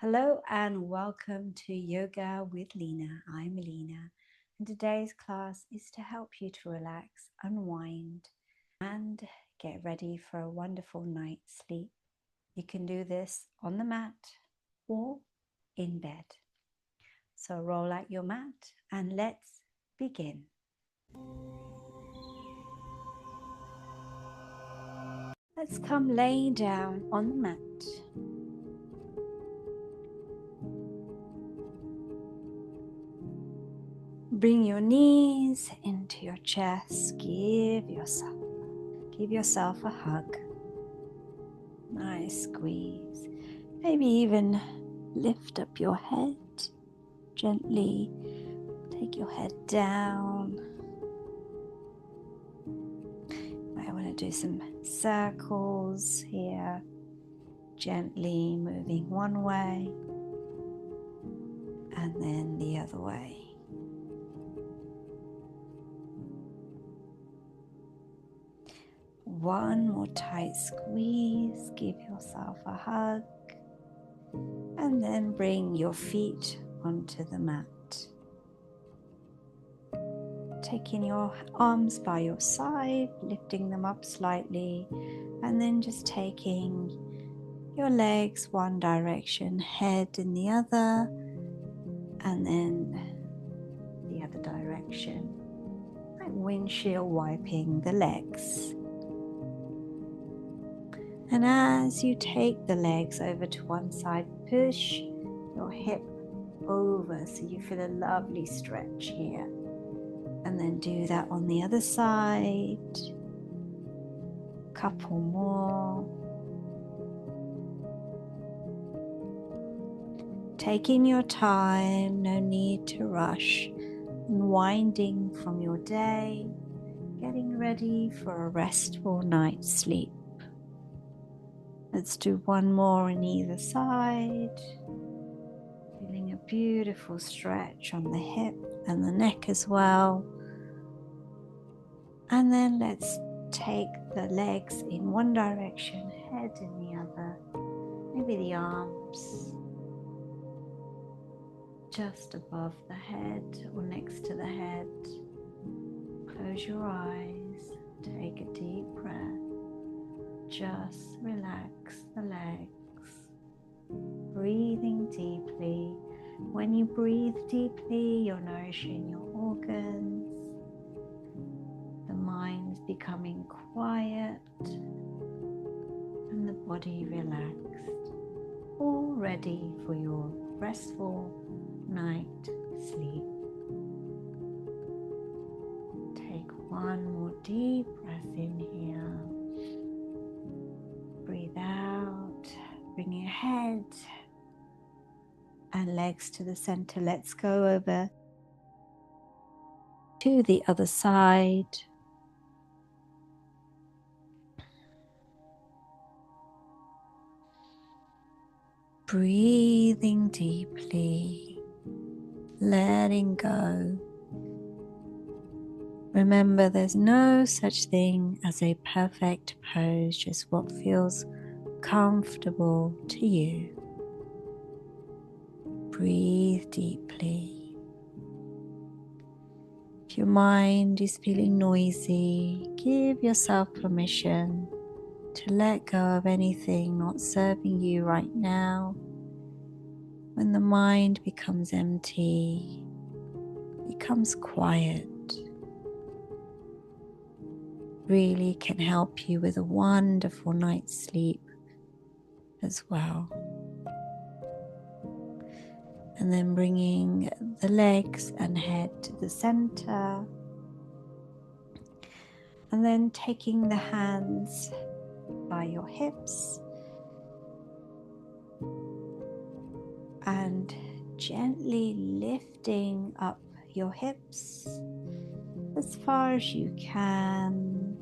Hello and welcome to Yoga with Lina. I'm Lina, and today's class is to help you to relax, unwind, and get ready for a wonderful night's sleep. You can do this on the mat or in bed. So roll out your mat and let's begin. Let's come laying down on the mat. Bring your knees into your chest. Give yourself a hug. Nice squeeze. Maybe even lift up your head. Gently take your head down. I want to do some circles here. Gently moving one way and then the other way. One more tight squeeze, give yourself a hug, and then bring your feet onto the mat. Taking your arms by your side, lifting them up slightly, and then just taking your legs one direction, head in the other, and then the other direction, like windshield wiping the legs. And as you take the legs over to one side, push your hip over so you feel a lovely stretch here. And then do that on the other side. Couple more. Taking your time, no need to rush. Unwinding from your day, getting ready for a restful night's sleep. Let's do one more on either side. Feeling a beautiful stretch on the hip and the neck as well. And then let's take the legs in one direction, head in the other. Maybe the arms just above the head or next to the head. Close your eyes, take a deep breath. Just relax the legs, breathing deeply. When you breathe deeply, you're nourishing your organs. The mind's becoming quiet and the body relaxed, all ready for your restful night sleep. Take one more deep breath in here. Breathe out, bring your head and legs to the center. Let's go over to the other side. Breathing deeply, letting go. Remember, there's no such thing as a perfect pose, just what feels comfortable to you. Breathe deeply. If your mind is feeling noisy, give yourself permission to let go of anything not serving you right now. When the mind becomes empty, becomes quiet, really can help you with a wonderful night's sleep as well. And then bringing the legs and head to the center. And then taking the hands by your hips and gently lifting up your hips as far as you can,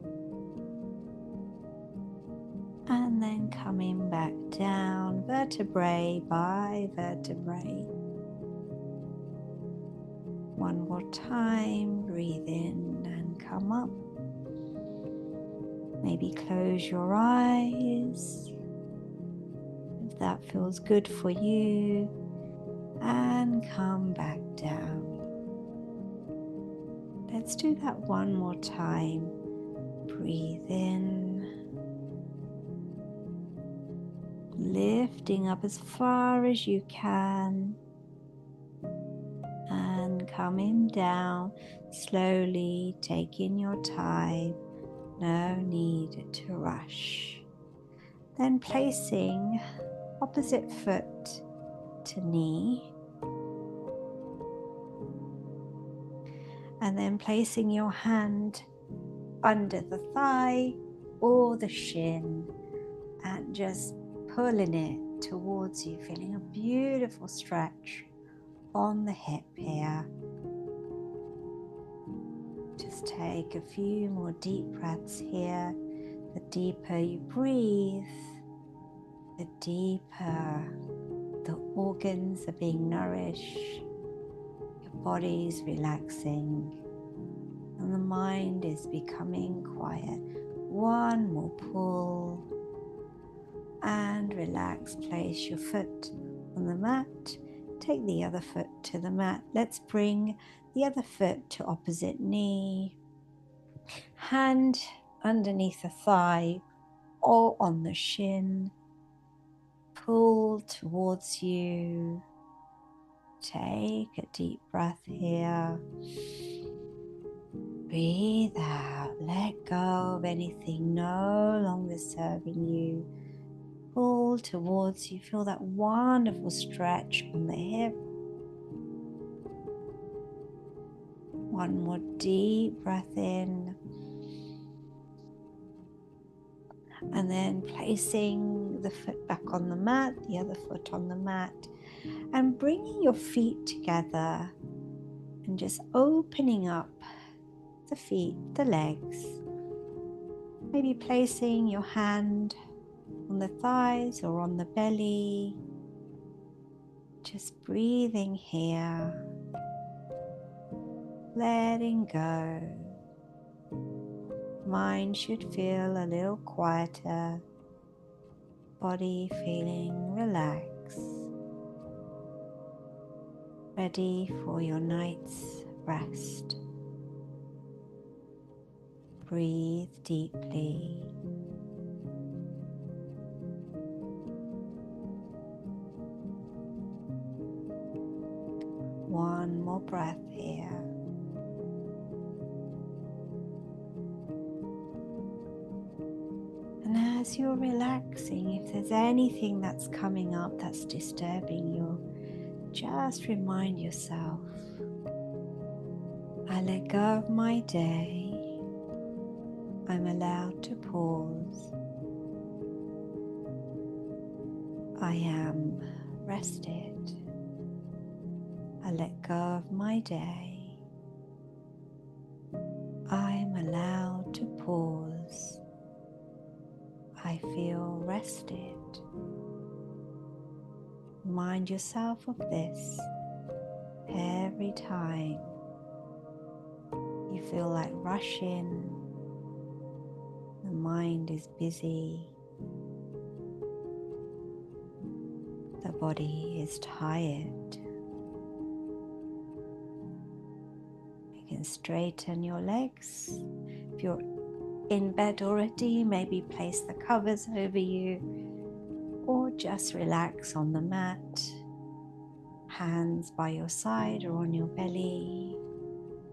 and then coming back down vertebrae by vertebrae. One more time, breathe in and come up. Maybe close your eyes. that feels good for you, and come back down. Let's do that one more time. Breathe in, lifting up as far as you can, and coming down slowly, taking your time, no need to rush. Then placing opposite foot to knee, and then placing your hand under the thigh or the shin and just pulling it towards you, feeling a beautiful stretch on the hip here. Just take a few more deep breaths here. The deeper you breathe, the deeper the organs are being nourished, your body's relaxing, and the mind is becoming quiet. One more pull and relax. Place your foot on the mat. Take the other foot to the mat. Let's bring the other foot to opposite knee. Hand underneath the thigh or on the shin. Pull towards you. Take a deep breath here. Breathe out. Let go of anything no longer serving you. Pull towards you. Feel that wonderful stretch on the hip. One more deep breath in. And then placing the foot back on the mat, the other foot on the mat, and bringing your feet together and just opening up the feet, the legs. Maybe placing your hand on the thighs or on the belly. Just breathing here, letting go. Mind should feel a little quieter, body feeling relaxed, ready for your night's rest. Breathe deeply. One more breath here. And as you're relaxing, if there's anything that's coming up that's disturbing you, just remind yourself, I let go of my day. I'm allowed to pause. I am rested. I let go of my day. I'm allowed to pause. I feel rested. Remind yourself of this every time you feel like rushing. The mind is busy. The body is tired. You can straighten your legs. If you're in bed already, maybe place the covers over you, or just relax on the mat, hands by your side or on your belly.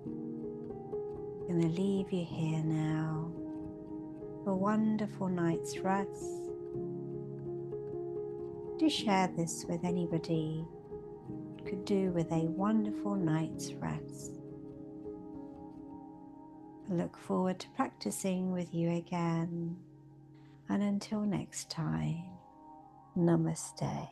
I'm going to leave you here now for a wonderful night's rest. Do share this with anybody who could do with a wonderful night's rest. I look forward to practicing with you again. And until next time, Namaste.